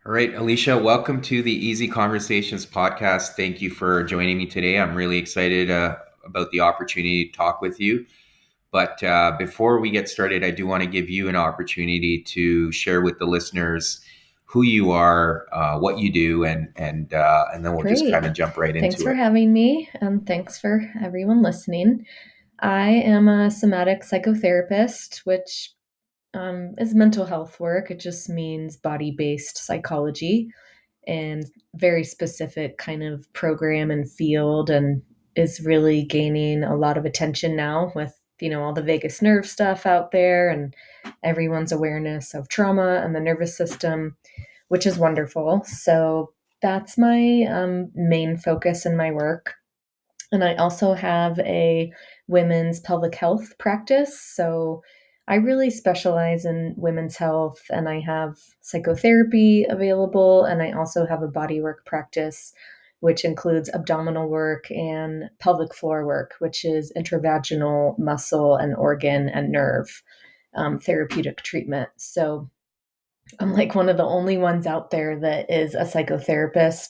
All right, Alicia, welcome to the Easy Conversations podcast. Thank you for joining me today. I'm really excited about the opportunity to talk with you. But before we get started, I do want to give you an opportunity to share with the listeners who you are, what you do, and then we'll just kind Great. of jump right Thanks into for it. having me, and thanks for everyone listening. I am a somatic psychotherapist, which is mental health work. It just means body based psychology and very specific kind of program and field, and is really gaining a lot of attention now with all the vagus nerve stuff out there and everyone's awareness of trauma and the nervous system, which is wonderful. So that's my main focus in my work. And I also have a women's pelvic health practice. So I really specialize in women's health, and I have psychotherapy available. And I also have a bodywork practice, which includes abdominal work and pelvic floor work, which is intravaginal muscle and organ and nerve therapeutic treatment. So I'm like one of the only ones out there that is a psychotherapist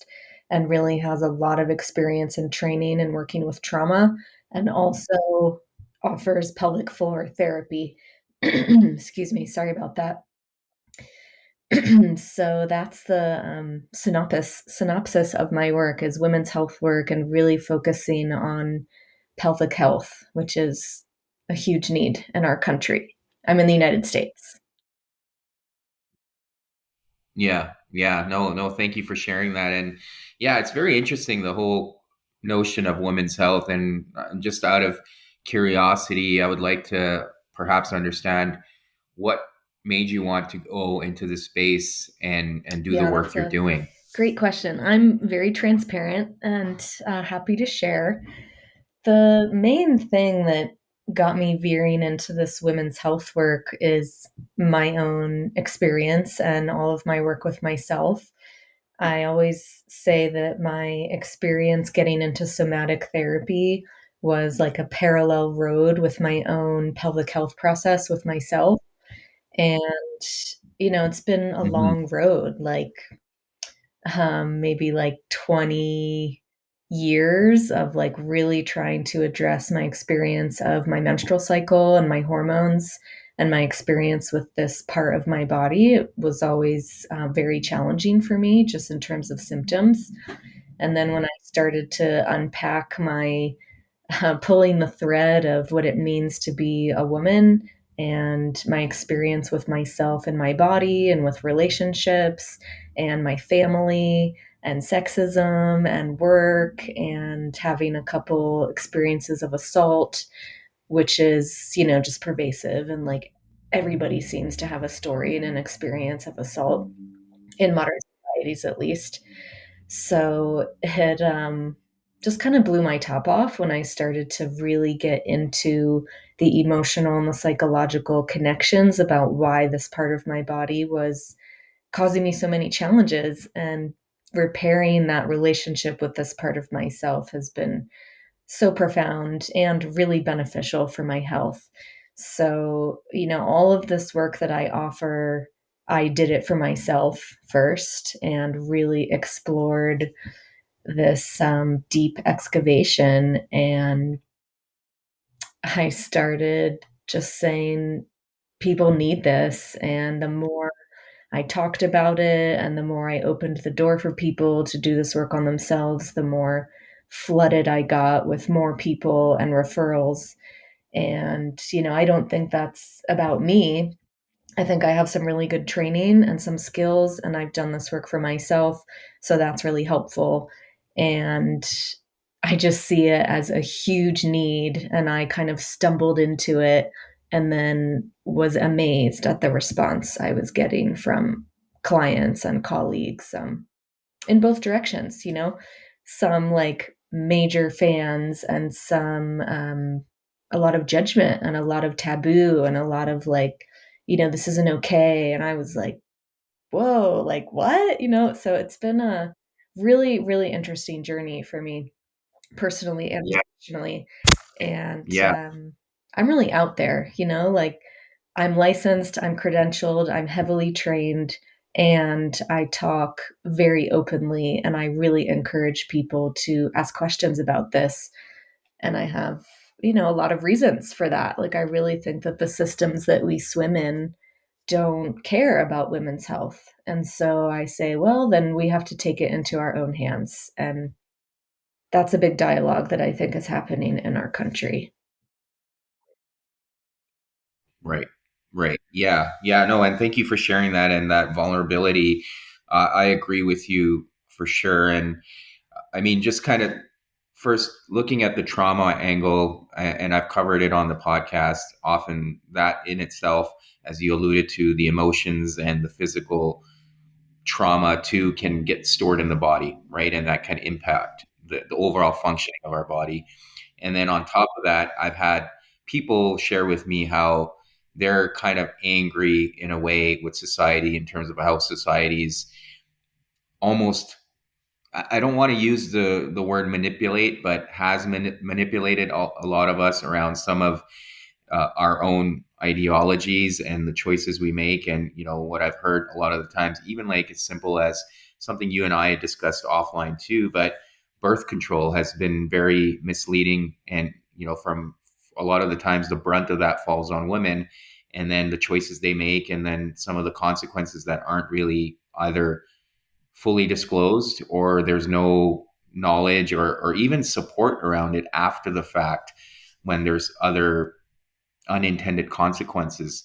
and really has a lot of experience in training and working with trauma, and also offers pelvic floor therapy. Excuse me, sorry about that. So that's the synopsis of my work is women's health work and really focusing on pelvic health, which is a huge need in our country. I'm in the United States. Yeah, yeah, no, thank you for sharing that. And yeah, it's very interesting the whole notion of women's health. And just out of curiosity, I would like to perhaps understand what made you want to go into the space and do the Yeah, work that's you're a doing. great question. I'm very transparent and happy to share. The main thing that got me veering into this women's health work is my own experience and all of my work with myself. I always say that my experience getting into somatic therapy was like a parallel road with my own pelvic health process with myself. And, it's been a Hmm. long road. Like, maybe like 20 years of like really trying to address my experience of my menstrual cycle and my hormones and my experience with this part of my body. It was always very challenging for me just in terms of symptoms. And then when I started to unpack my pulling the thread of what it means to be a woman and my experience with myself and my body and with relationships and my family and sexism and work and having a couple experiences of assault, which is, just pervasive, and like everybody seems to have a story and an experience of assault in modern societies, at least. So it just kind of blew my top off when I started to really get into the emotional and the psychological connections about why this part of my body was causing me so many challenges. And repairing that relationship with this part of myself has been so profound and really beneficial for my health. So, all of this work that I offer, I did it for myself first and really explored this deep excavation. And I started just saying, people need this. And the more I talked about it and the more I opened the door for people to do this work on themselves, the more flooded I got with more people and referrals. And, I don't think that's about me. I think I have some really good training and some skills, and I've done this work for myself. So that's really helpful. And I just see it as a huge need. And I kind of stumbled into it and then was amazed at the response I was getting from clients and colleagues, in both directions, some like major fans and some, a lot of judgment and a lot of taboo and a lot of like, this isn't okay. And I was like, whoa, like what? So it's been a really, really interesting journey for me personally and Yeah, professionally. And yeah, I'm really out there, like I'm licensed, I'm credentialed, I'm heavily trained, And I talk very openly, and I really encourage people to ask questions about this. And I have, a lot of reasons for that. Like, I really think that the systems that we swim in don't care about women's health. And so I say, well, then we have to take it into our own hands. And that's a big dialogue that I think is happening in our country. Right. Right. Yeah. Yeah. No, and thank you for sharing that and that vulnerability. I agree with you for sure. And I mean, just kind of first looking at the trauma angle, and I've covered it on the podcast often, that in itself, as you alluded to, the emotions and the physical trauma too can get stored in the body, right? And that can impact the overall functioning of our body. And then on top of that, I've had people share with me how they're kind of angry in a way with society in terms of how society's almost, I don't want to use the word manipulate, but has manipulated a lot of us around some of our own ideologies and the choices we make. And what I've heard a lot of the times, even like as simple as something you and I discussed offline too, but birth control has been very misleading. And from a lot of the times, the brunt of that falls on women, and then the choices they make, and then some of the consequences that aren't really either fully disclosed, or there's no knowledge or even support around it after the fact when there's other unintended consequences.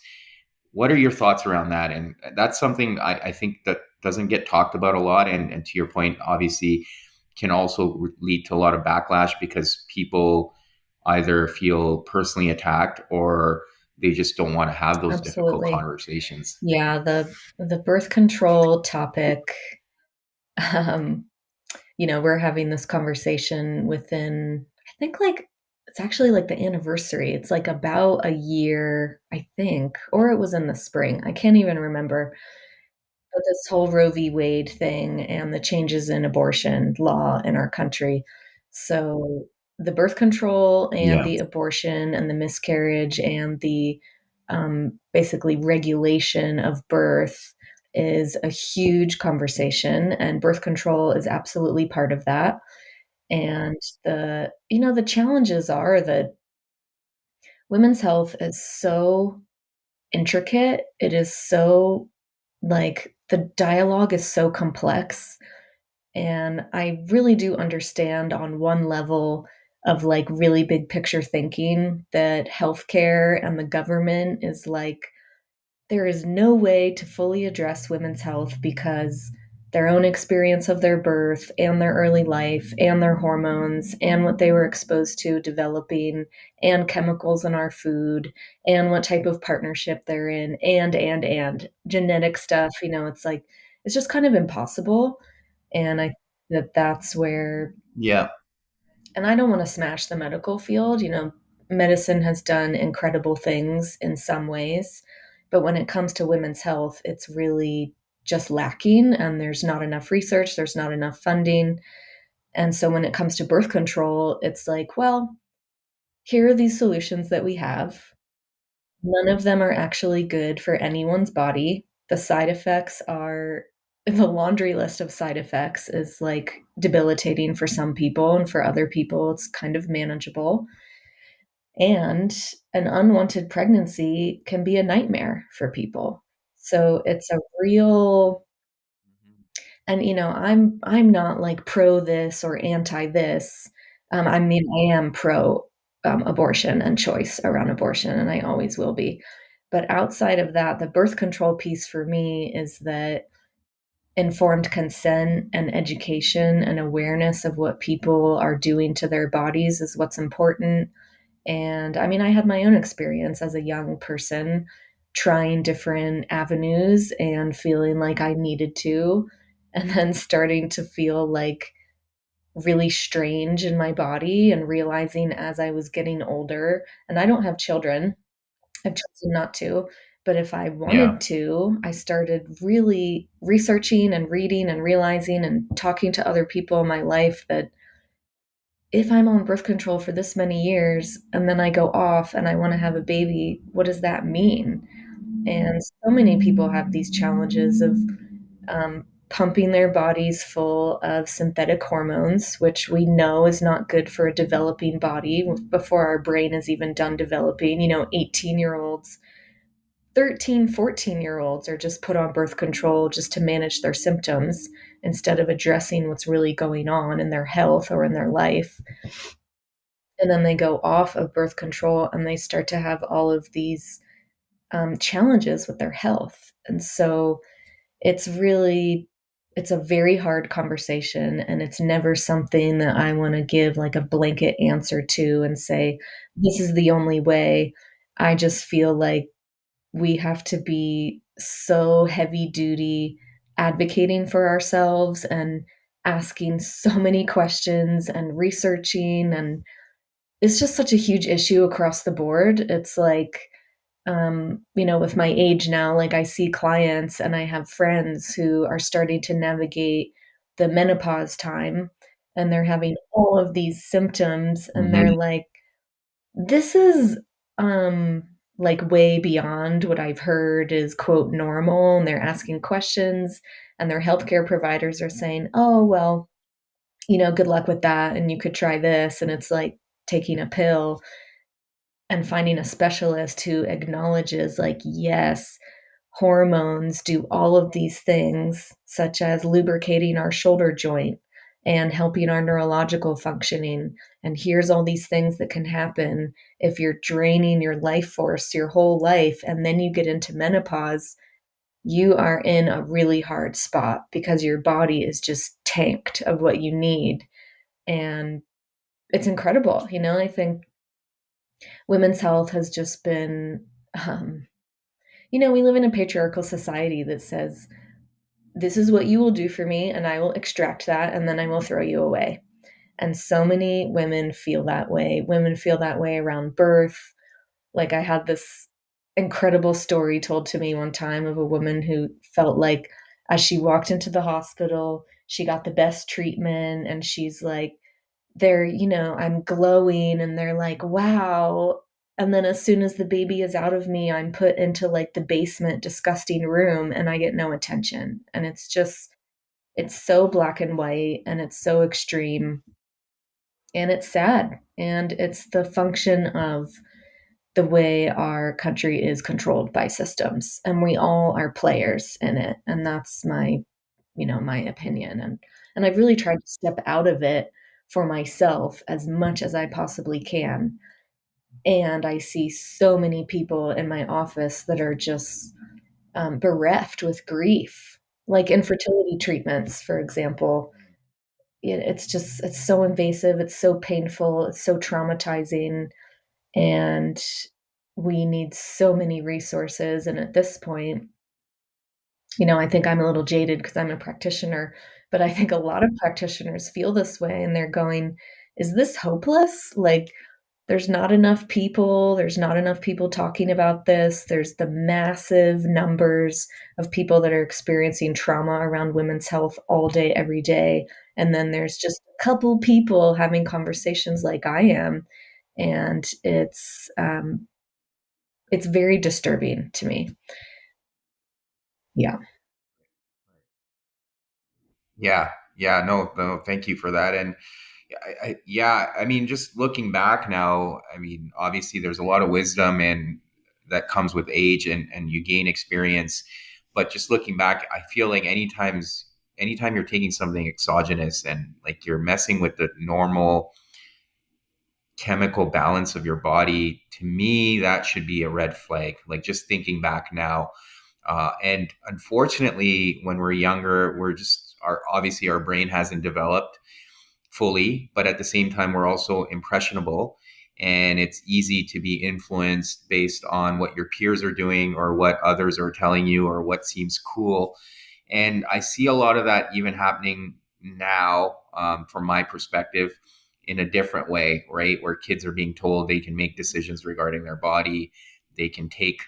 What are your thoughts around that? And that's something I think that doesn't get talked about a lot. And to your point, obviously, can also lead to a lot of backlash because people either feel personally attacked or they just don't want to have those difficult Absolutely. conversations. Yeah, the birth control topic, um, we're having this conversation within, I think, like, it's actually like the anniversary. It's like about a year, I think, or it was in the spring. I can't even remember. But this whole Roe v. Wade thing and the changes in abortion law in our country. So the birth control and Yeah. the abortion and the miscarriage and the basically regulation of birth is a huge conversation, and birth control is absolutely part of that. And the challenges are that women's health is so intricate. It is so, like, the dialogue is so complex, and I really do understand on one level of, like, really big picture thinking that healthcare and the government is like, there is no way to fully address women's health because their own experience of their birth and their early life and their hormones and what they were exposed to developing and chemicals in our food and what type of partnership they're in and genetic stuff, it's like, it's just kind of impossible. And I think that that's where, Yeah. and I don't want to smash the medical field. Medicine has done incredible things in some ways, but when it comes to women's health, it's really just lacking, and there's not enough research, there's not enough funding. And so when it comes to birth control, it's like, well, here are these solutions that we have. None of them are actually good for anyone's body. The side effects are, the laundry list of side effects is like debilitating for some people, and for other people, it's kind of manageable. And an unwanted pregnancy can be a nightmare for people. So it's a real, and I'm not like pro this or anti this. I mean, I am pro abortion and choice around abortion, and I always will be. But outside of that, the birth control piece for me is that informed consent and education and awareness of what people are doing to their bodies is what's important. And I mean, I had my own experience as a young person trying different avenues and feeling like I needed to, and then starting to feel like really strange in my body and realizing as I was getting older, and I don't have children, I've chosen not to, but if I Yeah. wanted to, I started really researching and reading and realizing and talking to other people in my life that if I'm on birth control for this many years and then I go off and I want to have a baby, what does that mean? And so many people have these challenges of pumping their bodies full of synthetic hormones, which we know is not good for a developing body before our brain is even done developing. 18-year-olds, 13, 14-year-olds are just put on birth control just to manage their symptoms instead of addressing what's really going on in their health or in their life. And then they go off of birth control and they start to have all of these challenges with their health. And so it's really it's a very hard conversation, and it's never something that I want to give like a blanket answer to and say this is the only way. I just feel like we have to be so heavy duty advocating for ourselves and asking so many questions and researching, and it's just such a huge issue across the board. It's like, with my age now, like I see clients and I have friends who are starting to navigate the menopause time, and they're having all of these symptoms, and they're Hmm. like, this is like way beyond what I've heard is quote normal, and they're asking questions, and their healthcare providers are saying, "Oh, well, good luck with that, and you could try this," and it's like taking a pill. And finding a specialist who acknowledges, like, yes, hormones do all of these things, such as lubricating our shoulder joint and helping our neurological functioning. And here's all these things that can happen if you're draining your life force your whole life. And then you get into menopause, you are in a really hard spot because your body is just tanked of what you need. And it's incredible. I think women's health has just been, um, we live in a patriarchal society that says, this is what you will do for me, and I will extract that, and then I will throw you away. And so many women feel that way. Women feel that way around birth. Like, I had this incredible story told to me one time of a woman who felt like as she walked into the hospital, she got the best treatment, and she's like, I'm glowing, and they're like, wow. And then as soon as the baby is out of me, I'm put into like the basement, disgusting room, and I get no attention. And it's so black and white, and it's so extreme, and it's sad. And it's the function of the way our country is controlled by systems. And we all are players in it. And that's my opinion. And I've really tried to step out of it for myself as much as I possibly can. And I see so many people in my office that are just bereft with grief, like infertility treatments, for example. It's so invasive, it's so painful, it's so traumatizing, and we need so many resources. And at this point, I think I'm a little jaded because I'm a practitioner, but I think a lot of practitioners feel this way, and they're going, is this hopeless? Like, there's not enough people talking about this. There's the massive numbers of people that are experiencing trauma around women's health all day, every day. And then there's just a couple people having conversations like I am. And it's very disturbing to me. Yeah. Yeah, yeah, no, no, thank you for that. And yeah, I mean, just looking back now, I mean, obviously there's a lot of wisdom and that comes with age and you gain experience. But just looking back, I feel like anytime you're taking something exogenous and like you're messing with the normal chemical balance of your body, to me, that should be a red flag. Like just thinking back now. And unfortunately, when we're younger, we're just obviously our brain hasn't developed fully, but at the same time, we're also impressionable. And it's easy to be influenced based on what your peers are doing or what others are telling you or what seems cool. And I see a lot of that even happening now, from my perspective, in a different way, right? Where kids are being told they can make decisions regarding their body, they can take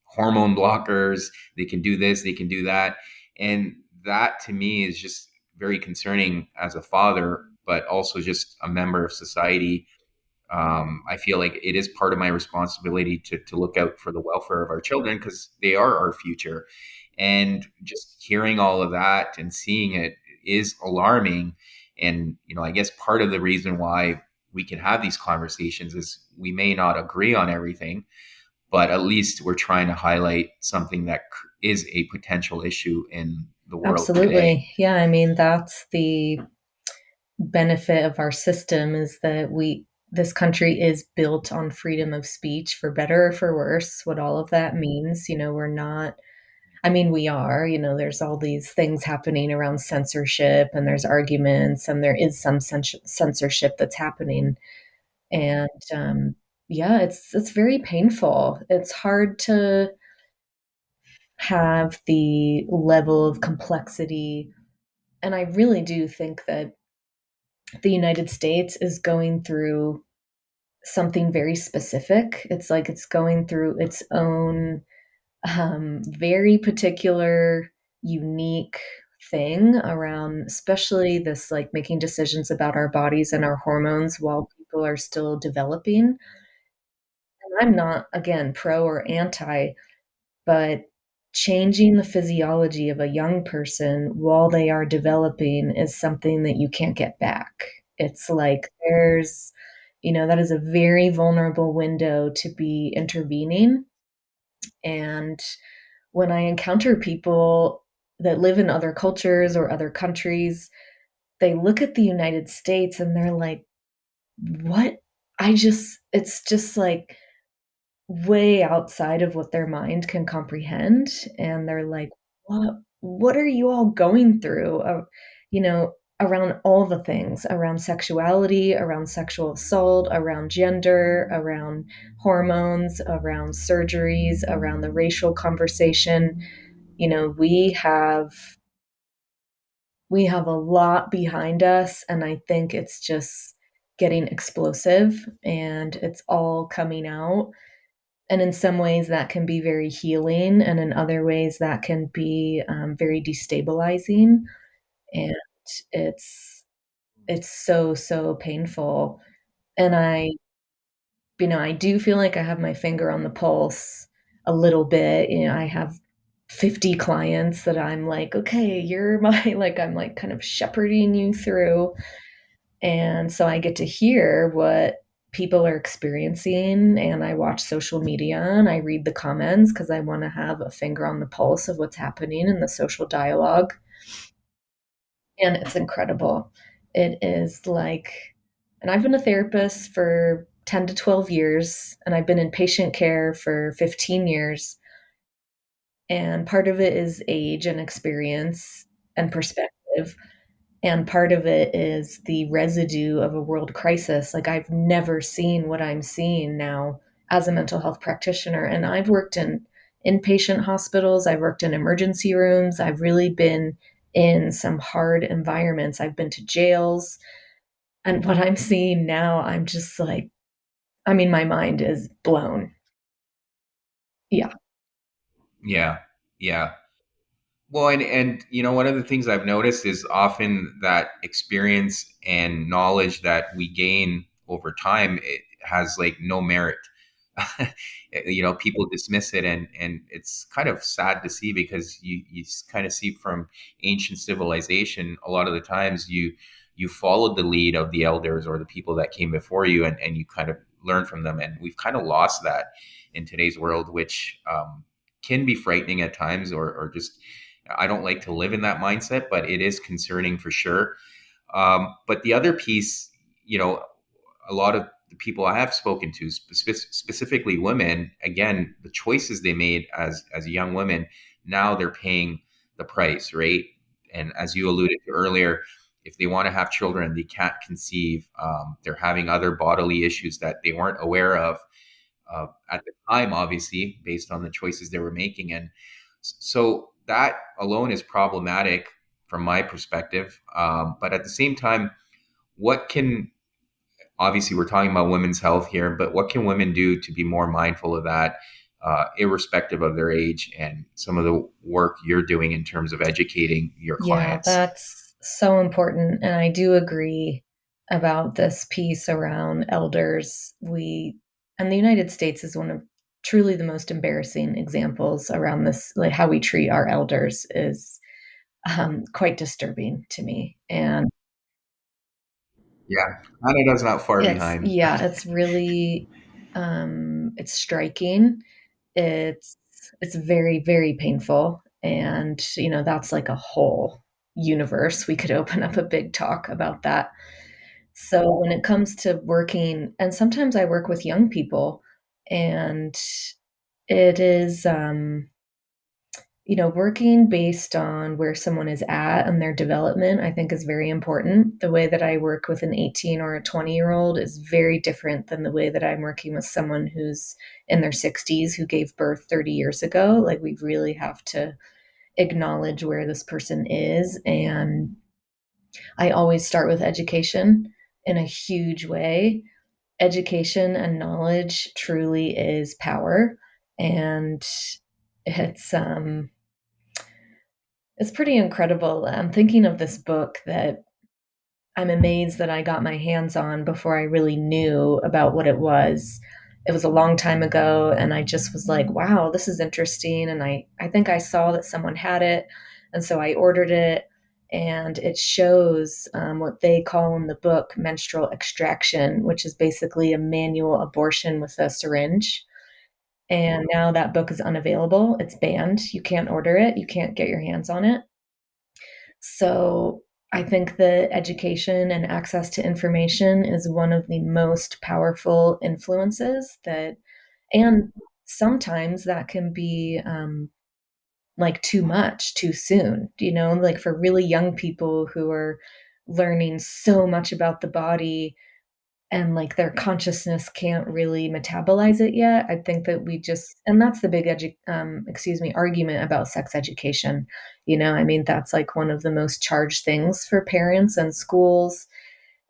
hormone blockers, they can do this, they can do that. And that to me is just very concerning as a father, but also just a member of society. I feel like it is part of my responsibility to look out for the welfare of our children because they are our future. And just hearing all of that and seeing it is alarming. And, I guess part of the reason why we can have these conversations is we may not agree on everything, but at least we're trying to highlight something that is a potential issue in the world today. Absolutely. Yeah, I mean, that's the benefit of our system is that this country is built on freedom of speech for better or for worse, what all of that means. We're not, I mean, we are, there's all these things happening around censorship and there's arguments and there is some censorship that's happening. And yeah, it's very painful. It's hard to have the level of complexity. And I really do think that the United States is going through something very specific. It's like it's going through its own very particular, unique thing around, especially this like making decisions about our bodies and our hormones while people are still developing. And I'm not, again, pro or anti, but changing the physiology of a young person while they are developing is something that you can't get back. It's like that is a very vulnerable window to be intervening. And when I encounter people that live in other cultures or other countries, they look at the United States and they're like, what? It's just like way outside of what their mind can comprehend. And they're like, what are you all going through? You know, around all the things, around sexuality, around sexual assault, around gender, around hormones, around surgeries, around the racial conversation. We have a lot behind us, and I think it's just getting explosive and it's all coming out. And in some ways, that can be very healing, and in other ways, that can be very destabilizing. And it's it's so so painful. And I do feel like I have my finger on the pulse a little bit. I have 50 clients that I'm like, okay, you're my like I'm like kind of shepherding you through. And so I get to hear what people are experiencing, and I watch social media and I read the comments because I want to have a finger on the pulse of what's happening in the social dialogue. And it's incredible. It is like, and I've been a therapist for 10 to 12 years, and I've been in patient care for 15 years. And part of it is age and experience and perspective. And part of it is the residue of a world crisis. Like, I've never seen what I'm seeing now as a mental health practitioner. And I've worked in inpatient hospitals, I've worked in emergency rooms, I've really been in some hard environments, I've been to jails. And what I'm seeing now, I'm just like, I mean, my mind is blown. Yeah. Yeah. Yeah. Well, and one of the things I've noticed is often that experience and knowledge that we gain over time, it has like no merit. People dismiss it, and it's kind of sad to see, because you kind of see from ancient civilization, a lot of the times you followed the lead of the elders or the people that came before you, and you kind of learn from them, and we've kind of lost that in today's world, which can be frightening at times, or just, I don't like to live in that mindset, but it is concerning for sure. But the other piece, a lot of the people I have spoken to, specifically women, again, the choices they made as young women, now they're paying the price, right? And as you alluded to earlier, if they want to have children, they can't conceive. They're having other bodily issues that they weren't aware of at the time, obviously, based on the choices they were making. And so that alone is problematic from my perspective. But at the same time, what can, obviously, we're talking about women's health here, but what can women do to be more mindful of that, irrespective of their age, and some of the work you're doing in terms of educating your Yeah, clients? that's so important. And I do agree about this piece around elders. And the United States is one of truly the most embarrassing examples around this, like how we treat our elders, is quite disturbing to me. And Yeah, Canada's not far it's, behind. yeah, it's really, it's striking. It's it's very, very painful, and, that's like a whole universe. We could open up a big talk about that. So, when it comes to working, and sometimes I work with young people, and it is, working based on where someone is at and their development, I think is very important. The way that I work with an 18 or a 20-year-old is very different than the way that I'm working with someone who's in their 60s who gave birth 30 years ago. Like, we really have to acknowledge where this person is. And I always start with education in a huge way. Education and knowledge truly is power. And it's, it's pretty incredible. I'm thinking of this book that I'm amazed that I got my hands on before I really knew about what it was. It was a long time ago, and I just was like, wow, this is interesting. And I think I saw that someone had it, and so I ordered it. And it shows what they call in the book menstrual extraction, which is basically a manual abortion with a syringe. And now that book is unavailable. It's banned. You can't order it, you can't get your hands on it. So I think that education and access to information is one of the most powerful influences that, and sometimes that can be like too much too soon, like for really young people who are learning so much about the body, and like their consciousness can't really metabolize it yet. I think that we just, and that's the big argument about sex education. I mean, that's like one of the most charged things for parents and schools.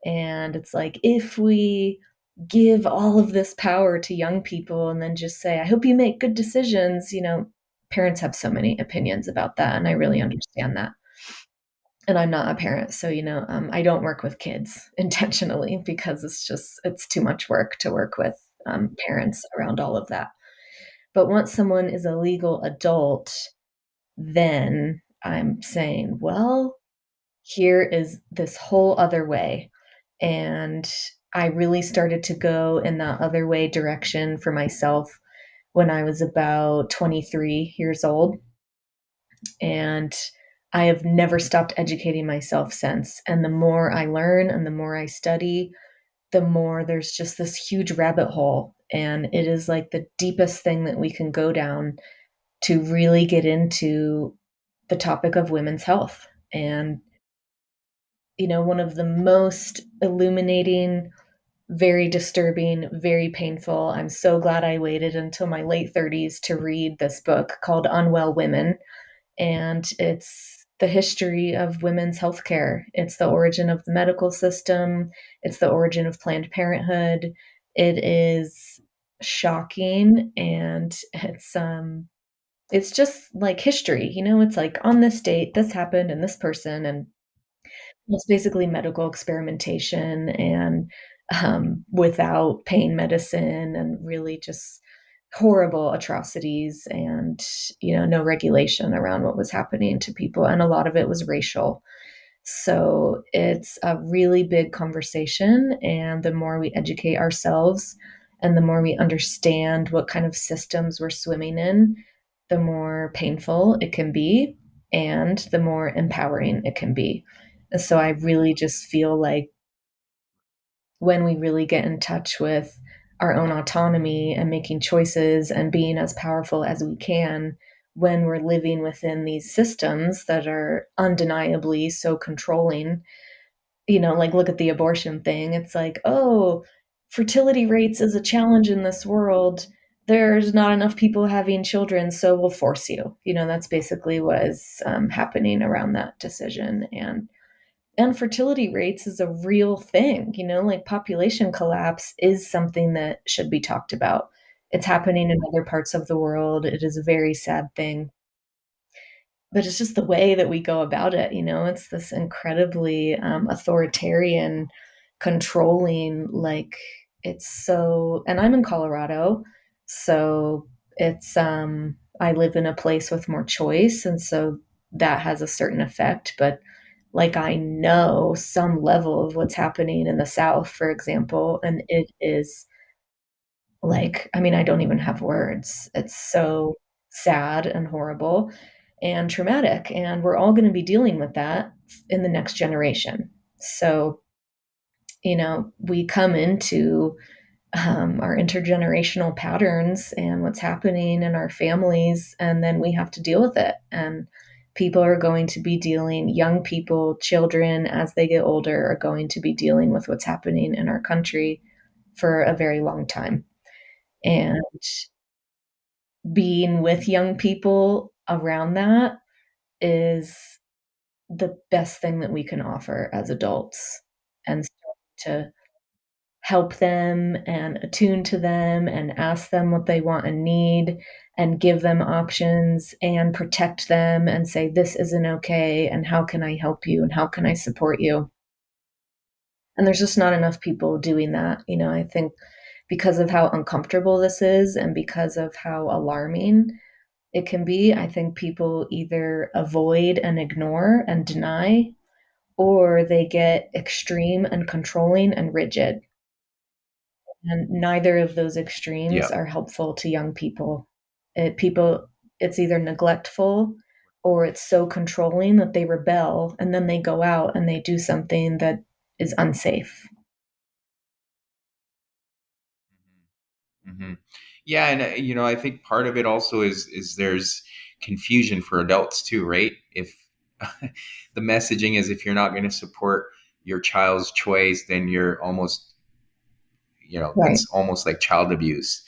And it's like, if we give all of this power to young people and then just say, I hope you make good decisions, parents have so many opinions about that. And I really understand that. And I'm not a parent, so, I don't work with kids intentionally because it's too much work to work with parents around all of that. But once someone is a legal adult, then I'm saying, well, here is this whole other way. And I really started to go in that other way direction for myself when I was about 23 years old. And I have never stopped educating myself since. And the more I learn and the more I study, the more there's just this huge rabbit hole. And it is like the deepest thing that we can go down to really get into the topic of women's health. And, one of the most illuminating, very disturbing, very painful. I'm so glad I waited until my late 30s to read this book called Unwell Women, and it's the history of women's healthcare. It's the origin of the medical system. It's the origin of Planned Parenthood. It is shocking, and it's just like history. It's like on this date, this happened, and this person, and it's basically medical experimentation, and without pain medicine, and really just horrible atrocities, and no regulation around what was happening to people, and a lot of it was racial. So it's a really big conversation, and the more we educate ourselves and the more we understand what kind of systems we're swimming in, the more painful it can be and the more empowering it can be. So I really just feel like when we really get in touch with our own autonomy and making choices and being as powerful as we can when we're living within these systems that are undeniably so controlling, like look at the abortion thing. It's like, oh, fertility rates is a challenge in this world. There's not enough people having children, so we'll force you. That's basically what is happening around that decision. And fertility rates is a real thing, like population collapse is something that should be talked about. It's happening in other parts of the world. It is a very sad thing, but it's just the way that we go about it. It's this incredibly authoritarian, controlling, like, it's so, and I'm in Colorado. So I live in a place with more choice, and so that has a certain effect. But like I know some level of what's happening in the South, for example, and it is like, I mean, I don't even have words. It's so sad and horrible and traumatic, and we're all going to be dealing with that in the next generation. So, we come into our intergenerational patterns and what's happening in our families, and then we have to deal with it. And people are going to be dealing, young people, children, as they get older, are going to be dealing with what's happening in our country for a very long time. And being with young people around that is the best thing that we can offer as adults. And so to help them and attune to them and ask them what they want and need and give them options and protect them and say, this isn't okay. And how can I help you? And how can I support you? And there's just not enough people doing that. I think because of how uncomfortable this is and because of how alarming it can be, I think people either avoid and ignore and deny, or they get extreme and controlling and rigid. And neither of those extremes Yeah. are helpful to young people. It's either neglectful or it's so controlling that they rebel and then they go out and they do something that is unsafe. Hmm. Yeah, and I think part of it also is there's confusion for adults too, right? If the messaging is if you're not going to support your child's choice, then you're almost, Right. that's almost like child abuse.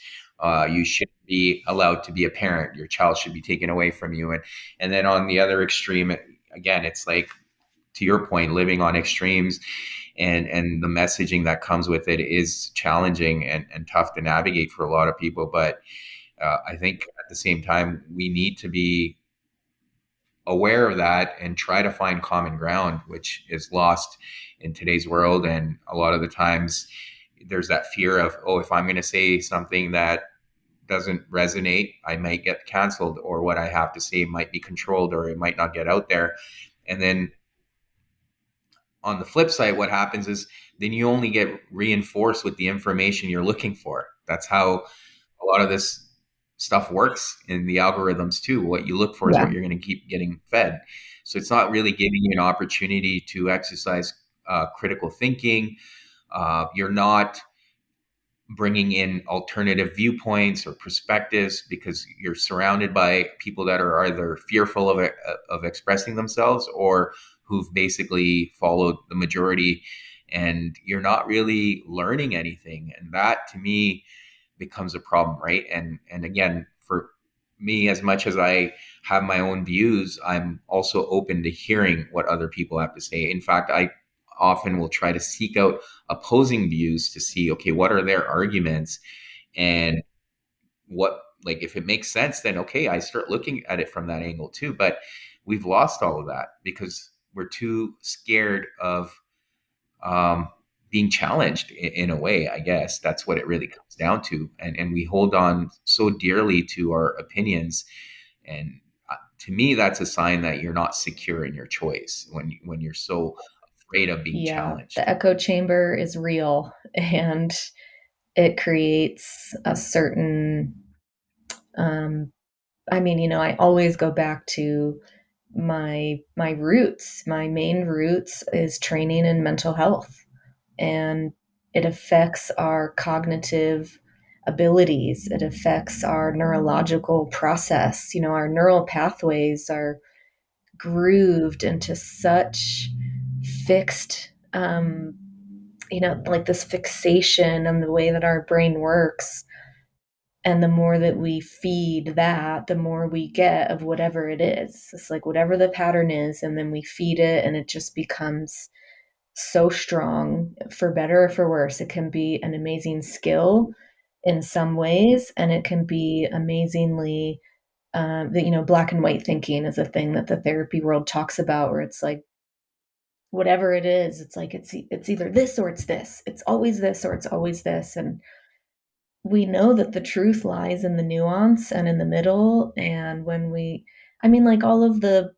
You shouldn't be allowed to be a parent. Your child should be taken away from you. And then on the other extreme, again, it's like, to your point, living on extremes, and the messaging that comes with it is challenging and tough to navigate for a lot of people. But I think at the same time, we need to be aware of that and try to find common ground, which is lost in today's world. And a lot of the times, there's that fear of, oh, if I'm going to say something that doesn't resonate, I might get canceled, or what I have to say might be controlled, or it might not get out there. And then on the flip side, what happens is then you only get reinforced with the information you're looking for. That's how a lot of this stuff works in the algorithms too. What you look for is Yeah. what you're going to keep getting fed. So it's not really giving you an opportunity to exercise critical thinking. You're not bringing in alternative viewpoints or perspectives because you're surrounded by people that are either fearful of expressing themselves, or who've basically followed the majority, and you're not really learning anything. And that, to me, becomes a problem, right? And again, for me, as much as I have my own views, I'm also open to hearing what other people have to say. In fact, I often will try to seek out opposing views to see, okay, what are their arguments, and what, like, if it makes sense, then okay, I start looking at it from that angle too. But we've lost all of that because we're too scared of um, being challenged in a way. I guess that's what it really comes down to, and we hold on so dearly to our opinions, and to me, that's a sign that you're not secure in your choice when you're so afraid of being Yeah. challenged. The echo chamber is real and it creates a certain, um, I mean, I always go back to my roots. My main roots is training in mental health, and it affects our cognitive abilities. It affects our neurological process. Our neural pathways are grooved into such fixed, like this fixation on the way that our brain works. And the more that we feed that, the more we get of whatever it is. It's like whatever the pattern is, and then we feed it, and it just becomes so strong, for better or for worse. It can be an amazing skill in some ways, and it can be amazingly, black and white thinking is a thing that the therapy world talks about, where it's like, whatever it is, it's like it's either this or it's this. It's always this or it's always this. And we know that the truth lies in the nuance and in the middle. And when we, I mean, like all of the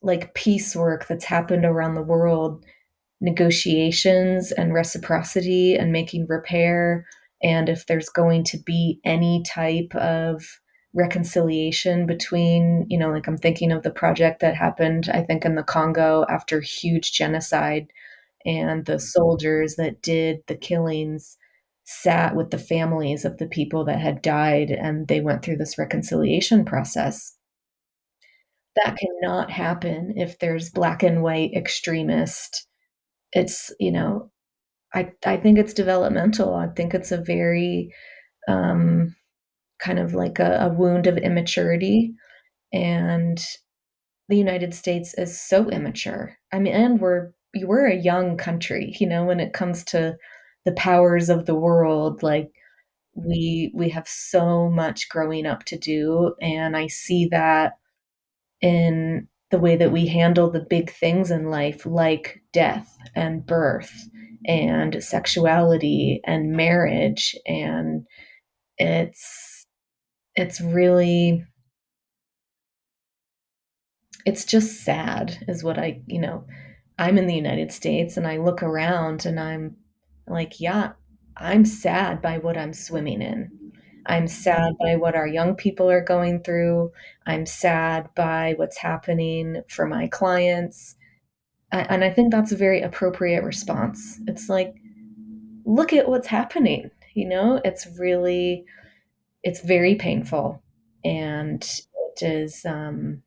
like peace work that's happened around the world, negotiations and reciprocity and making repair, and if there's going to be any type of reconciliation between, like I'm thinking of the project that happened, I think, in the Congo after huge genocide, and the soldiers that did the killings sat with the families of the people that had died, and they went through this reconciliation process. That cannot happen if there's black and white extremist. It's, I think it's developmental. I think it's a very um, kind of like a wound of immaturity. And the United States is so immature. I mean, and we're a young country, when it comes to the powers of the world. Like we have so much growing up to do, and I see that in the way that we handle the big things in life, like death and birth and sexuality and marriage. And it's it's really it's just sad is what I'm in the United States and I look around and I'm like, yeah, I'm sad by what I'm swimming in. I'm sad by what our young people are going through. I'm sad by what's happening for my clients. And I think that's a very appropriate response. It's like, look at what's happening. It's very painful. And it is, and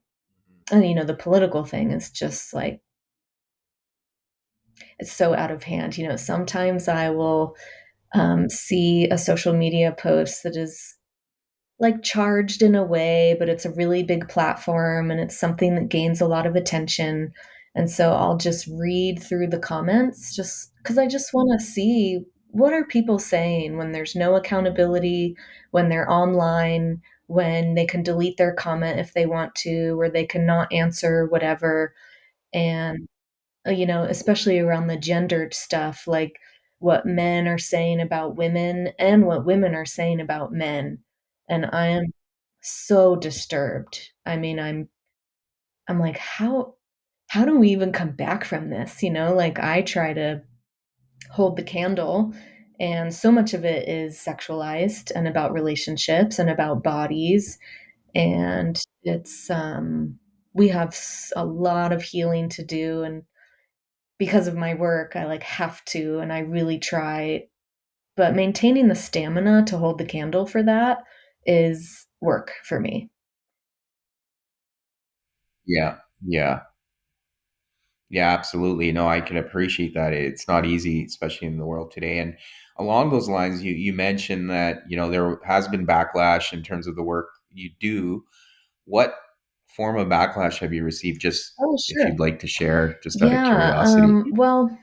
the political thing is just like, it's so out of hand. Sometimes I will see a social media post that is like charged in a way, but it's a really big platform and it's something that gains a lot of attention. And so I'll just read through the comments just because I just want to see what are people saying when there's no accountability, when they're online, when they can delete their comment if they want to, or they cannot answer whatever. And especially around the gendered stuff, like what men are saying about women and what women are saying about men. And I am so disturbed. I mean, I'm like, how do we even come back from this? Like I try to hold the candle, and so much of it is sexualized and about relationships and about bodies. And it's we have a lot of healing to do, and because of my work, I like have to, and I really try. But maintaining the stamina to hold the candle for that is work for me. Yeah, yeah, yeah, absolutely. No, I can appreciate that. It's not easy, especially in the world today. And along those lines, you mentioned that there has been backlash in terms of the work you do. What form of backlash have you received? Just Oh, if sure. you'd like to share, just out of Yeah. curiosity. Well,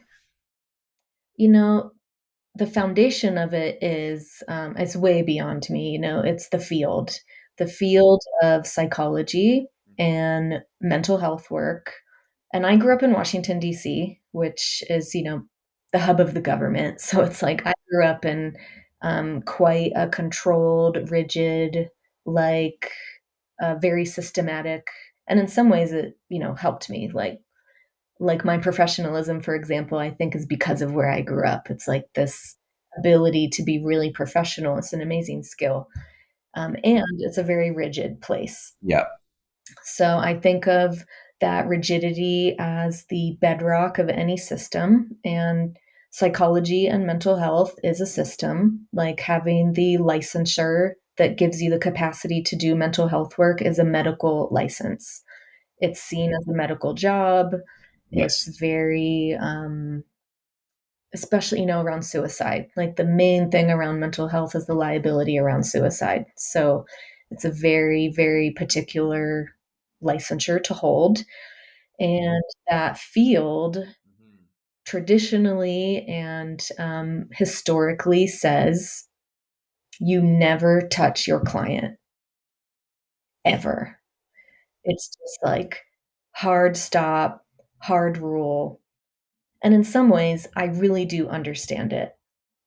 you know, the foundation of it is it's way beyond me. It's the field of psychology and mental health work. And I grew up in Washington, D.C., which is, the hub of the government. So it's like I grew up in quite a controlled, rigid, like very systematic. And in some ways, it, helped me. Like my professionalism, for example, I think is because of where I grew up. It's like this ability to be really professional. It's an amazing skill. And it's a very rigid place. Yeah. So I think of that rigidity as the bedrock of any system. And psychology and mental health is a system. Like having the licensure that gives you the capacity to do mental health work is a medical license. It's seen as a medical job. It's Yes. very, especially, around suicide. Like the main thing around mental health is the liability around suicide. So it's a very, very particular licensure to hold. And that field Mhm. traditionally and historically says you never touch your client ever. It's just like hard stop, hard rule. And in some ways, I really do understand it.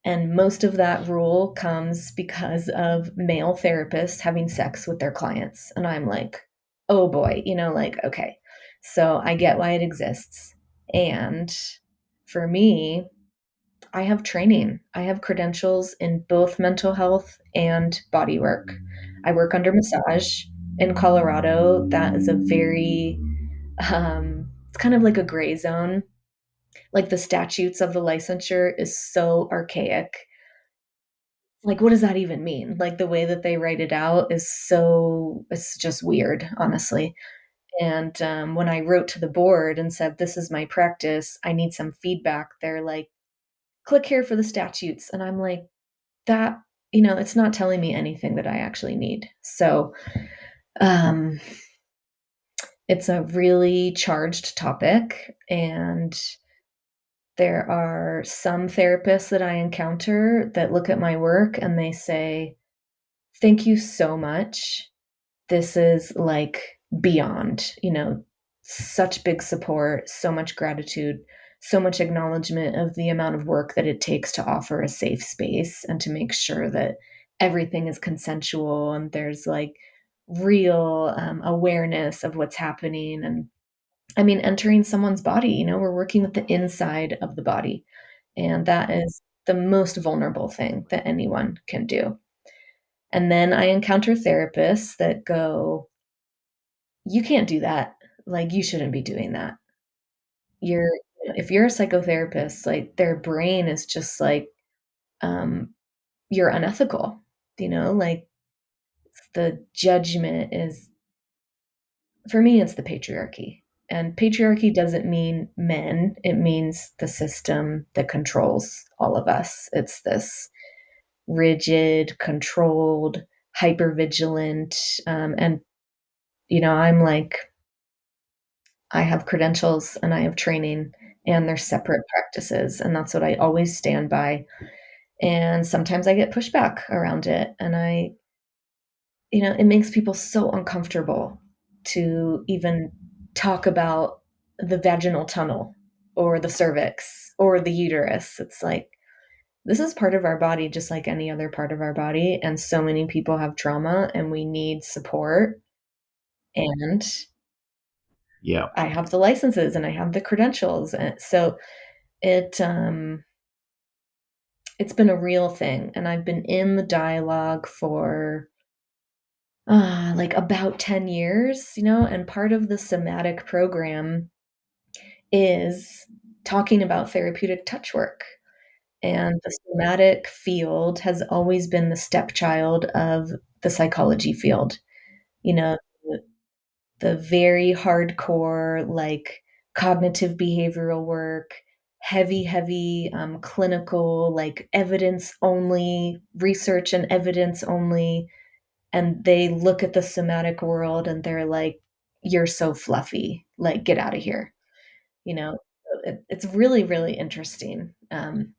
And most of that rule comes because of male therapists having sex with their clients. And I'm like, oh boy, like, okay. So I get why it exists. And for me, I have training. I have credentials in both mental health and body work. I work under massage in Colorado. That is a very, it's kind of like a gray zone. Like the statutes of the licensure is so archaic. Like, what does that even mean? Like the way that they write it out is so, it's just weird, honestly. And when I wrote to the board and said, this is my practice, I need some feedback, they're like, click here for the statutes. And I'm like, that, it's not telling me anything that I actually need. So um, it's a really charged topic. And there are some therapists that I encounter that look at my work and they say, thank you so much. This is like beyond, such big support, so much gratitude, so much acknowledgement of the amount of work that it takes to offer a safe space and to make sure that everything is consensual and there's like real awareness of what's happening. And I mean, entering someone's body, we're working with the inside of the body. And that is the most vulnerable thing that anyone can do. And then I encounter therapists that go, you can't do that. Like, you shouldn't be doing that. You're, if you're a psychotherapist, like, their brain is just like, um, you're unethical, like the judgment is, for me, it's the patriarchy. And patriarchy doesn't mean men, it means the system that controls all of us. It's this rigid, controlled, hyper vigilant, and I'm like, I have credentials and I have training and they're separate practices. And that's what I always stand by. And sometimes I get pushback around it. And it makes people so uncomfortable to even talk about the vaginal tunnel or the cervix or the uterus. It's like, this is part of our body, just like any other part of our body. And so many people have trauma and we need support. And Yeah. I have the licenses and I have the credentials. And so it it's been a real thing. And I've been in the dialogue for like about 10 years, and part of the somatic program is talking about therapeutic touch work. And the somatic field has always been the stepchild of the psychology field. You know, the very hardcore, like cognitive behavioral work, heavy, clinical, like evidence only, research and evidence only. And they look at the somatic world and they're like, you're so fluffy, like, get out of here. You know, it's really, really interesting. And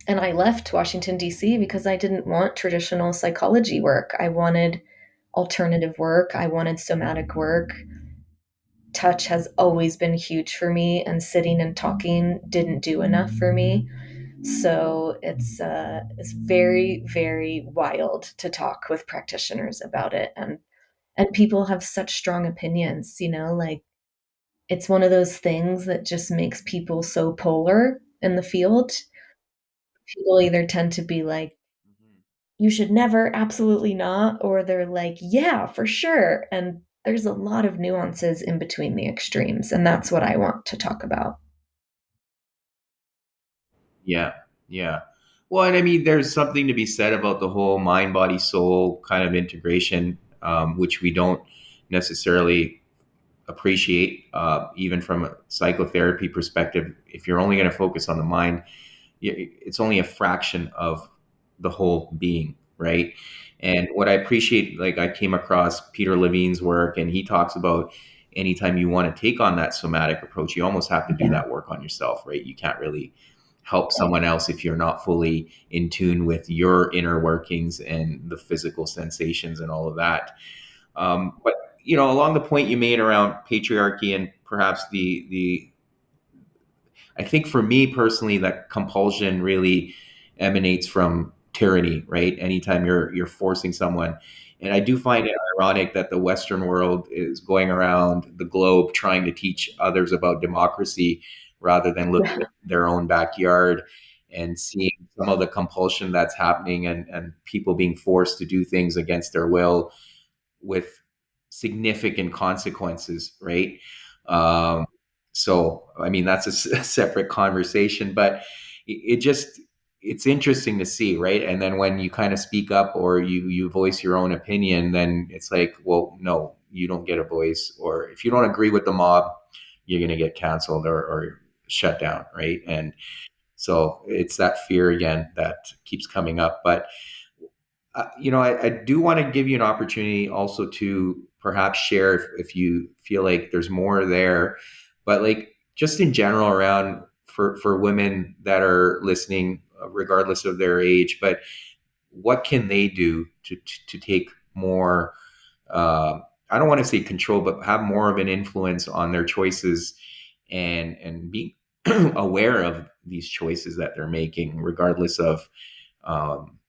I left Washington, D.C. because I didn't want traditional psychology work. I wanted alternative work, I wanted somatic work. Touch has always been huge for me, and sitting and talking didn't do enough for me. So it's very, very wild to talk with practitioners about it, and people have such strong opinions. Like, it's one of those things that just makes people so polar in the field. People either tend to be like, Mhm. you should never, absolutely not, or they're like, yeah, for sure. And there's a lot of nuances in between the extremes, and that's what I want to talk about. Yeah. Yeah. Well, and I mean, there's something to be said about the whole mind, body, soul kind of integration, which we don't necessarily appreciate, even from a psychotherapy perspective. If you're only going to focus on the mind, it's only a fraction of the whole being, right? And what I appreciate, like I came across Peter Levine's work, and he talks about anytime you want to take on that somatic approach, you almost have to do Yeah. that work on yourself, right? You can't really help someone else if you're not fully in tune with your inner workings and the physical sensations and all of that. But along the point you made around patriarchy and perhaps the I think for me personally, that compulsion really emanates from tyranny, right? Anytime you're forcing someone. And I do find it ironic that the Western world is going around the globe trying to teach others about democracy rather than looking Yeah. at their own backyard and seeing some of the compulsion that's happening, and people being forced to do things against their will with significant consequences, right? Um, so, I mean, that's a separate conversation, but it just it's interesting to see, right? And then when you kind of speak up or you voice your own opinion, then it's like, well, no, you don't get a voice, or if you don't agree with the mob, you're going to get canceled or shut down, right? And so it's that fear again that keeps coming up, but I do want to give you an opportunity also to perhaps share if you feel like there's more there, but like just in general around for women that are listening, regardless of their age, but what can they do to take more? I don't want to say control, but have more of an influence on their choices and be aware of these choices that they're making, regardless of um,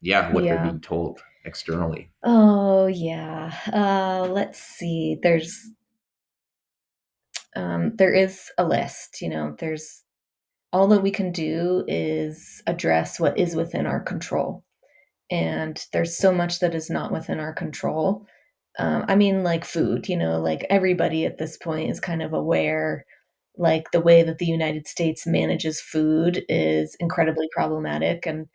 yeah, what they're Yeah. being told externally. Oh, yeah. Let's see. There is a list, there's all that we can do is address what is within our control. And there's so much that is not within our control. I mean, like food, like everybody at this point is kind of aware, like the way that the United States manages food is incredibly problematic. And,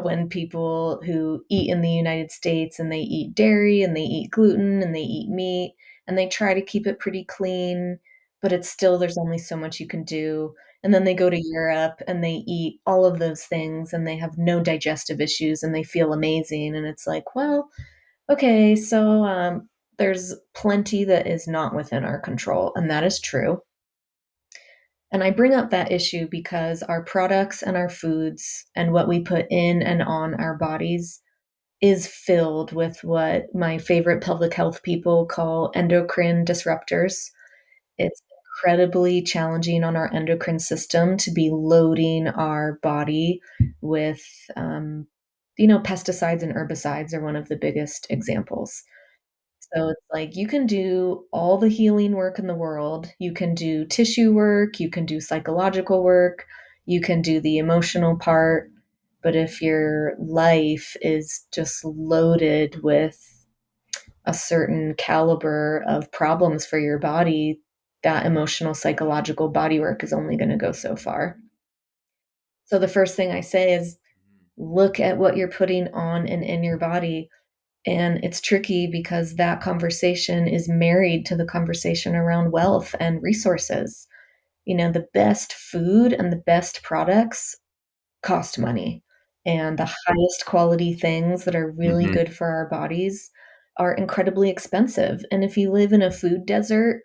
when people who eat in the United States and they eat dairy and they eat gluten and they eat meat and they try to keep it pretty clean, but it's still, there's only so much you can do. And then they go to Europe and they eat all of those things and they have no digestive issues and they feel amazing. And it's like, well, okay, so there's plenty that is not within our control, and that is true. And I bring up that issue because our products and our foods and what we put in and on our bodies is filled with what my favorite public health people call endocrine disruptors. It's incredibly challenging on our endocrine system to be loading our body with, um, pesticides and herbicides are one of the biggest examples. So it's like you can do all the healing work in the world. You can do tissue work, you can do psychological work, you can do the emotional part. But if your life is just loaded with a certain caliber of problems for your body, that emotional, psychological body work is only going to go so far. So the first thing I say is look at what you're putting on and in your body. And it's tricky because that conversation is married to the conversation around wealth and resources. The best food and the best products cost money. And the highest quality things that are really Hmm. good for our bodies are incredibly expensive. And if you live in a food desert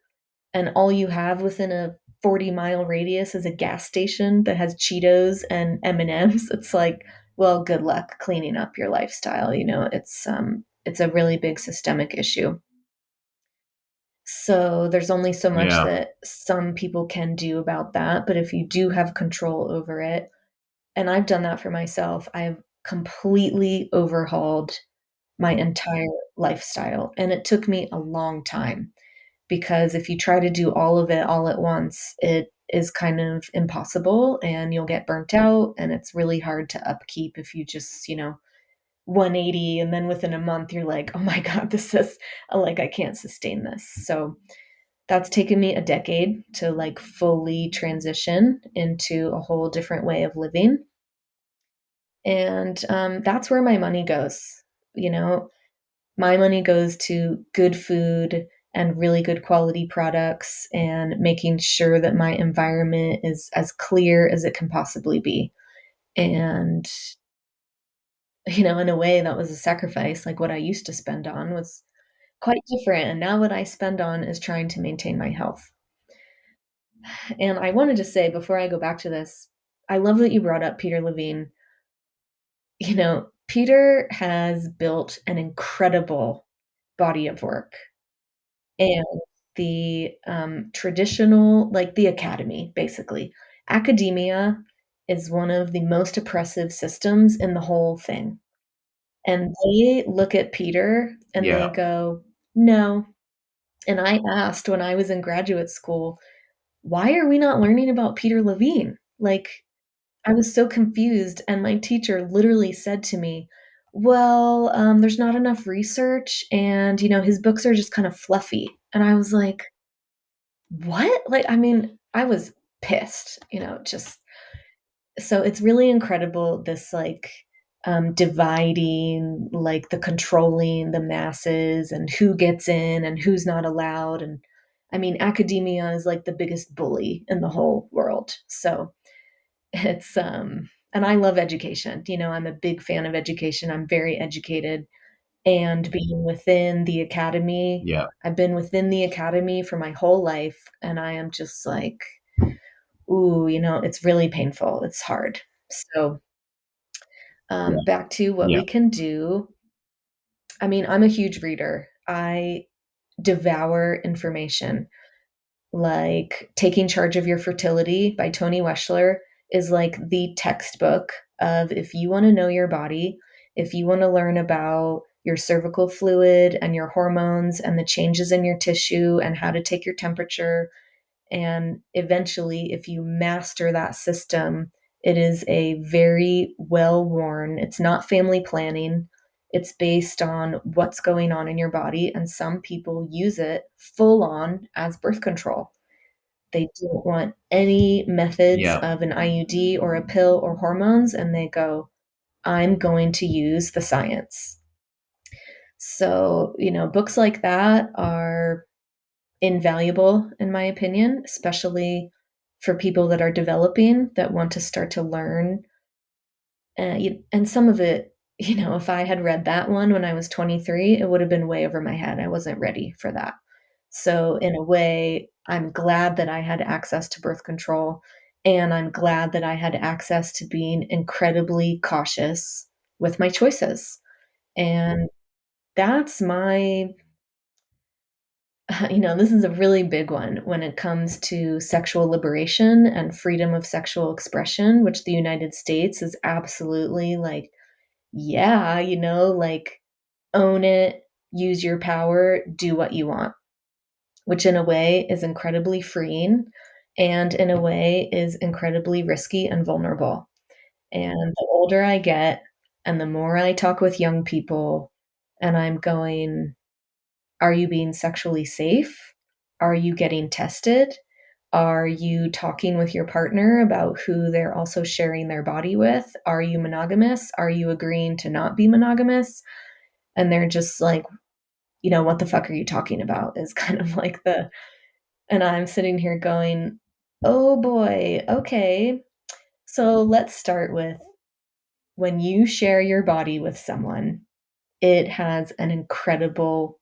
and all you have within a 40-mile radius is a gas station that has Cheetos and M&Ms, it's like, well, good luck cleaning up your lifestyle. It's a really big systemic issue. So there's only so much Yeah. that some people can do about that, but if you do have control over it, and I've done that for myself, I've completely overhauled my entire lifestyle, and it took me a long time because if you try to do all of it all at once, it is kind of impossible and you'll get burnt out and it's really hard to upkeep if you just, 180 and then within a month you're like, "Oh my god, this is like I can't sustain this." So that's taken me a decade to like fully transition into a whole different way of living. And that's where my money goes. You know, my money goes to good food and really good quality products and making sure that my environment is as clear as it can possibly be. And, in a way, that was a sacrifice. Like what I used to spend on was quite different. And now what I spend on is trying to maintain my health. And I wanted to say before I go back to this, I love that you brought up Peter Levine. Peter has built an incredible body of work. And the traditional, like the academy, basically, academia is one of the most oppressive systems in the whole thing. And they look at Peter and Yeah. they go, no. And I asked when I was in graduate school, why are we not learning about Peter Levine? Like, I was so confused. And my teacher literally said to me, well, there's not enough research, and, his books are just kind of fluffy. And I was like, what? Like, I mean, I was pissed, just so it's really incredible this like dividing, like the controlling the masses and who gets in and who's not allowed. And I mean, academia is like the biggest bully in the whole world. So it's and I love education. I'm a big fan of education. I'm very educated, and being within the academy, Yeah. I've been within the academy for my whole life, and I am just like, ooh, it's really painful. It's hard. So, Yeah. back to what Yeah. we can do. I mean, I'm a huge reader. I devour information. Like Taking Charge of Your Fertility by Toni Weschler is like the textbook of, if you want to know your body, if you want to learn about your cervical fluid and your hormones and the changes in your tissue and how to take your temperature. And eventually, if you master that system, it is a very well worn, it's not family planning. It's based on what's going on in your body. And some people use it full on as birth control. They don't want any methods Yeah. of an IUD or a pill or hormones. And they go, I'm going to use the science. So, books like that are invaluable in my opinion, especially for people that are developing, that want to start to learn. And some of it, if I had read that one when I was 23, it would have been way over my head. I wasn't ready for that. So in a way, I'm glad that I had access to birth control, and I'm glad that I had access to being incredibly cautious with my choices. And that's my this is a really big one when it comes to sexual liberation and freedom of sexual expression, which the United States is absolutely like, yeah, like own it, use your power, do what you want, which in a way is incredibly freeing and in a way is incredibly risky and vulnerable. And the older I get and the more I talk with young people, and I'm going, are you being sexually safe? Are you getting tested? Are you talking with your partner about who they're also sharing their body with? Are you monogamous? Are you agreeing to not be monogamous? And they're just like, what the fuck are you talking about? Is kind of like and I'm sitting here going, oh boy, okay. So let's start with, when you share your body with someone, it has an incredible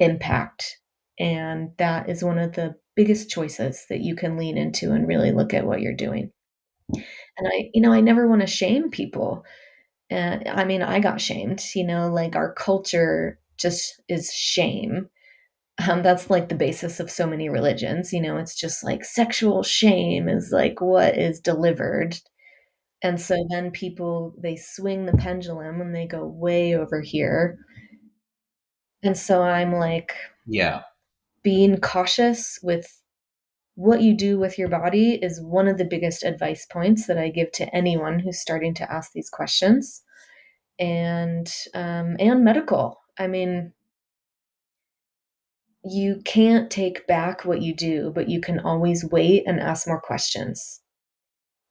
impact. And that is one of the biggest choices that you can lean into and really look at what you're doing. And I never want to shame people. I mean, I got shamed, like our culture just is shame. That's like the basis of so many religions. It's just like sexual shame is like what is delivered. And so then people, they swing the pendulum and they go way over here. And so I'm like, Yeah. being cautious with what you do with your body is one of the biggest advice points that I give to anyone who's starting to ask these questions. And medical. I mean, you can't take back what you do, but you can always wait and ask more questions.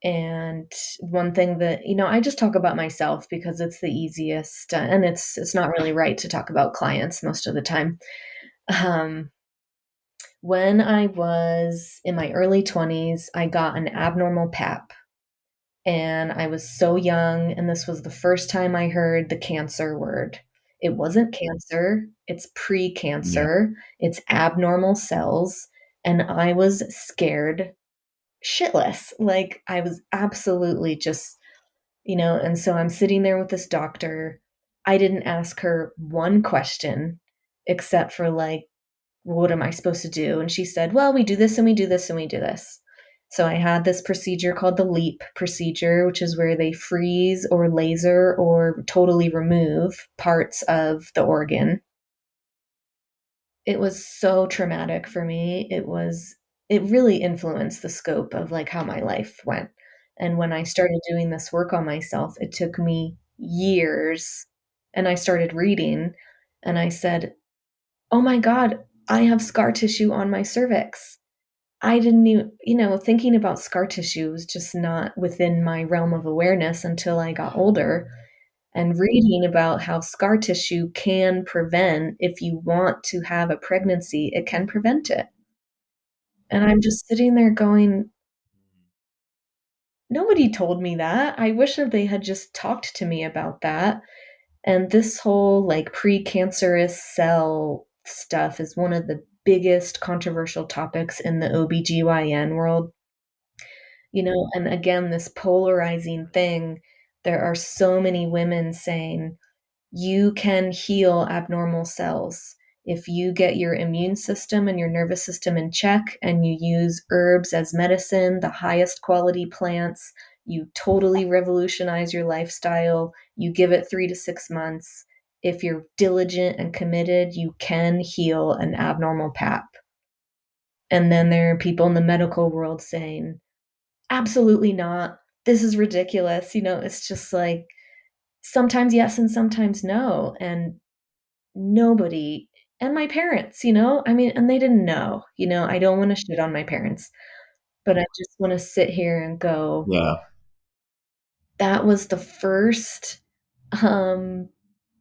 And one thing that, I just talk about myself because it's the easiest, and it's not really right to talk about clients most of the time. Um, when I was in my early 20s, I got an abnormal pap, and I was so young, and this was the first time I heard the cancer word. It wasn't cancer, it's Yeah. pre-cancer, it's abnormal cells, and I was scared shitless. Like, I was absolutely just, and so I'm sitting there with this doctor. I didn't ask her one question except for like, what am I supposed to do? And she said, well, we do this and we do this and we do this. So I had this procedure called the LEAP procedure, which is where they freeze or laser or totally remove parts of the organ. It was so traumatic for me. It really influenced the scope of like how my life went. And when I started doing this work on myself, it took me years. And I started reading and I said, "Oh my God, I have scar tissue on my cervix." I didn't even, thinking about scar tissue was just not within my realm of awareness until I got older. And reading about how scar tissue can prevent, if you want to have a pregnancy, it can prevent it. And I'm just sitting there going, nobody told me that. I wish that they had just talked to me about that. And this whole like precancerous cell stuff is one of the biggest controversial topics in the OBGYN world. And again, this polarizing thing, there are so many women saying, you can heal abnormal cells. If you get your immune system and your nervous system in check and you use herbs as medicine, the highest quality plants, you totally revolutionize your lifestyle, you give it 3 to 6 months. If you're diligent and committed, you can heal an abnormal pap. And then there are people in the medical world saying, absolutely not. This is ridiculous. It's just like sometimes yes and sometimes no. And nobody, and my parents, I mean, and they didn't know, I don't want to shit on my parents, but I just want to sit here and go, Yeah. that was the first, um,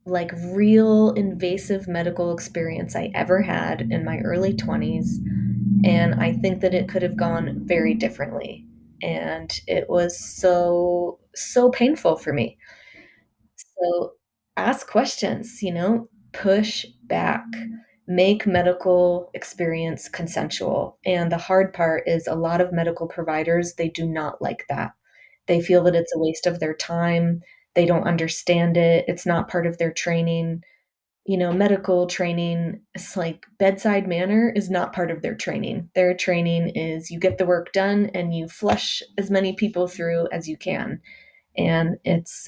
like real invasive medical experience I ever had in my early 20s. And I think that it could have gone very differently. And it was so, so painful for me. So ask questions, push back, make medical experience consensual. And the hard part is a lot of medical providers, they do not like that. They feel that it's a waste of their time. They don't understand it. It's not part of their training. Medical training, it's like bedside manner is not part of their training. Their training is you get the work done and you flush as many people through as you can. And it's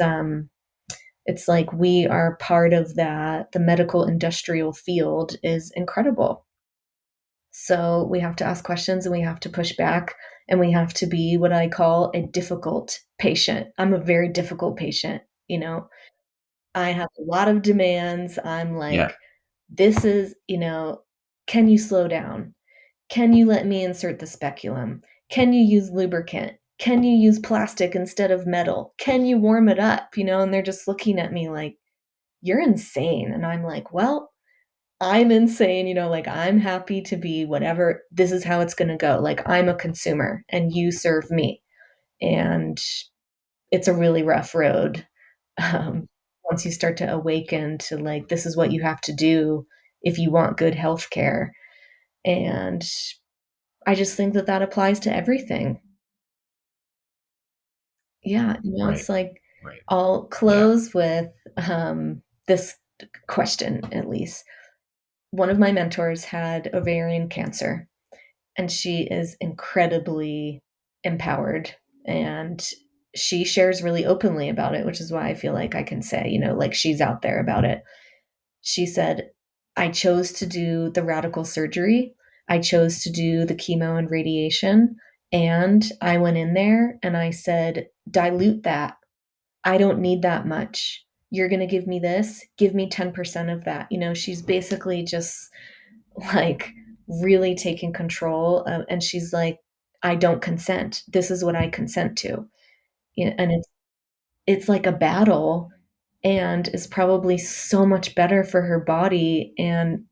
like we are part of that. The medical industrial field is incredible. So we have to ask questions and we have to push back and we have to be what I call a difficult patient. I'm a very difficult patient. I have a lot of demands. I'm Yeah. like, this is, can you slow down? Can you let me insert the speculum? Can you use lubricant? Can you use plastic instead of metal? Can you warm it up? And they're just looking at me like, you're insane. And I'm like, well, I'm insane. Like I'm happy to be whatever. This is how it's going to go. Like I'm a consumer and you serve me. And it's a really rough road. Um, Once you start to awaken to like, this is what you have to do if you want good health care. And I just think that that applies to everything. Yeah. Right. It's like, Right. I'll Yeah. close with this question at least. One of my mentors had ovarian cancer, and she is incredibly empowered. And she shares really openly about it, which is why I feel like I can say, like she's out there about it. She said, I chose to do the radical surgery. I chose to do the chemo and radiation. And I went in there and I said, dilute that. I don't need that much. You're going to give me this, give me 10% of that. She's basically just like really taking control. And she's like, I don't consent. This is what I consent to. And it's like a battle and is probably so much better for her body. And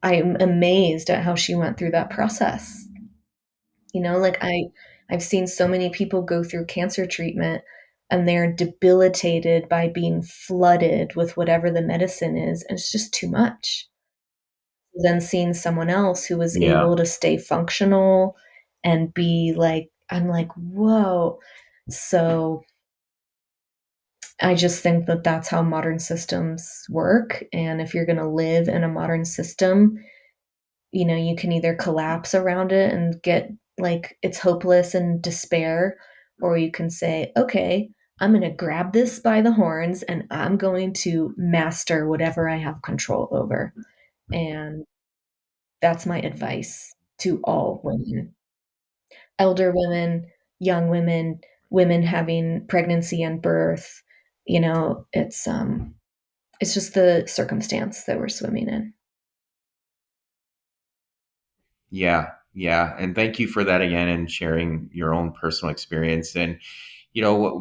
I'm amazed at how she went through that process. Like I've seen so many people go through cancer treatment and they're debilitated by being flooded with whatever the medicine is, and it's just too much. Then seeing someone else who was Yeah. able to stay functional and be like, I'm like, whoa. So I just think that that's how modern systems work. And if you're going to live in a modern system, you can either collapse around it and get like it's hopeless and despair, or you can say, okay, I'm going to grab this by the horns and I'm going to master whatever I have control over. And that's my advice to all women, elder women, young women, women having pregnancy and birth. It's just the circumstance that we're swimming in. Yeah, yeah, and thank you for that again and sharing your own personal experience. And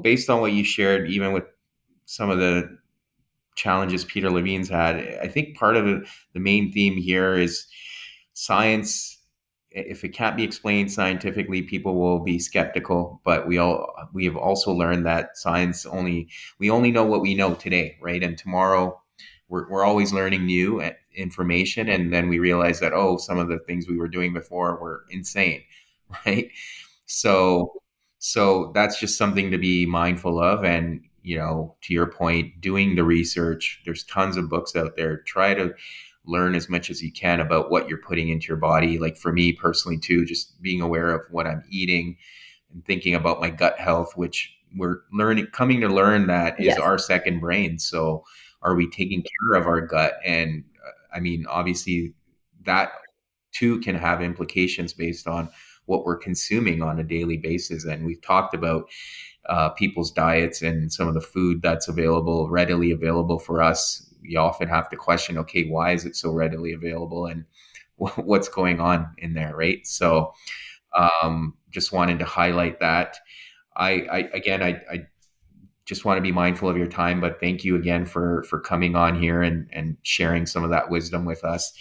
based on what you shared, even with some of the challenges Peter Levine's had, I think part of the main theme here is science. If it can't be explained scientifically, people will be skeptical. But we have also learned that science we only know what we know today, right? And tomorrow, we're always learning new information, and then we realize that, oh, some of the things we were doing before were insane, right? So that's just something to be mindful of. And to your point, doing the research, there's tons of books out there. Try to learn as much as you can about what you're putting into your body. Like for me personally too, just being aware of what I'm eating and thinking about my gut health, which we're coming to learn that is Yes. our second brain. So are we taking care of our gut? And I mean, obviously that too can have implications based on what we're consuming on a daily basis. And we've talked about people's diets and some of the food that's readily available for us. You often have to question, okay, why is it so readily available, and what's going on in there, right? So, just wanted to highlight that. I just want to be mindful of your time, but thank you again for coming on here and sharing some of that wisdom with us.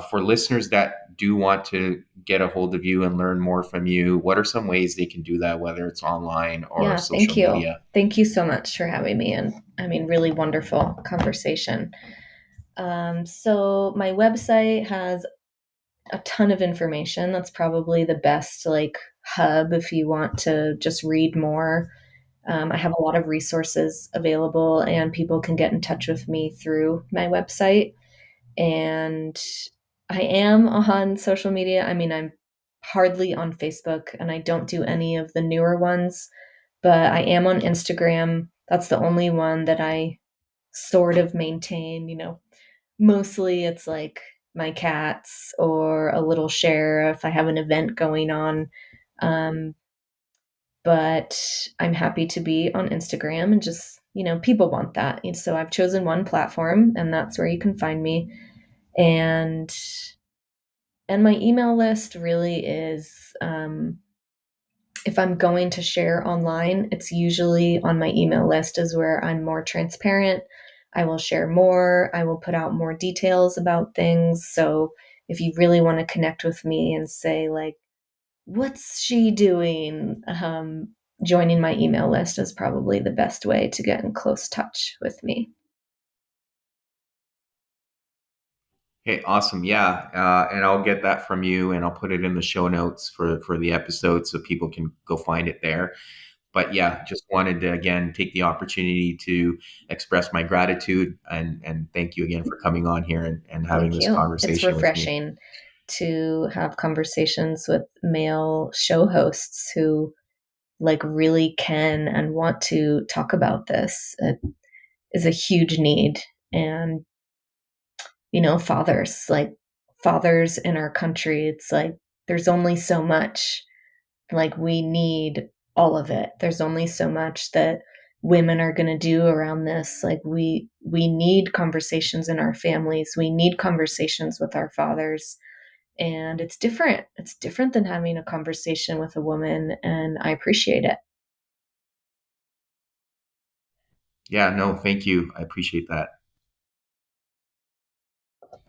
For listeners that do want to get a hold of you and learn more from you, what are some ways they can do that, whether it's online or Yeah, social thank you. media? Thank you so much for having me. And I mean, really wonderful conversation. So, my website has a ton of information. That's probably the best like hub if you want to just read more. I have a lot of resources available, and people can get in touch with me through my website. And I am on social media. I mean, I'm hardly on Facebook, and I don't do any of the newer ones, but I am on Instagram. That's the only one that I sort of maintain. Mostly it's like my cats or a little share if I have an event going on. Um, but I'm happy to be on Instagram and just, people want that. And so I've chosen one platform, and that's where you can find me. And my email list really is, if I'm going to share online, it's usually on my email list is where I'm more transparent. I will share more. I will put out more details about things. So if you really want to connect with me and say, like, what's she doing? Joining my email list is probably the best way to get in close touch with me. Okay, awesome. Yeah, and I'll get that from you, and I'll put it in the show notes for the episode so people can go find it there. But yeah, just wanted to again take the opportunity to express my gratitude and thank you again for coming on here and having Thank this you. It's conversation with me. refreshing to have conversations with male show hosts who like really can and want to talk about this. It is a huge need. And, fathers in our country, it's like there's only so much. Like we need all of it. There's only so much that women are going to do around this. Like we need conversations in our families. We need conversations with our fathers. And it's different. It's different than having a conversation with a woman, and I appreciate it. Yeah, no, thank you. I appreciate that.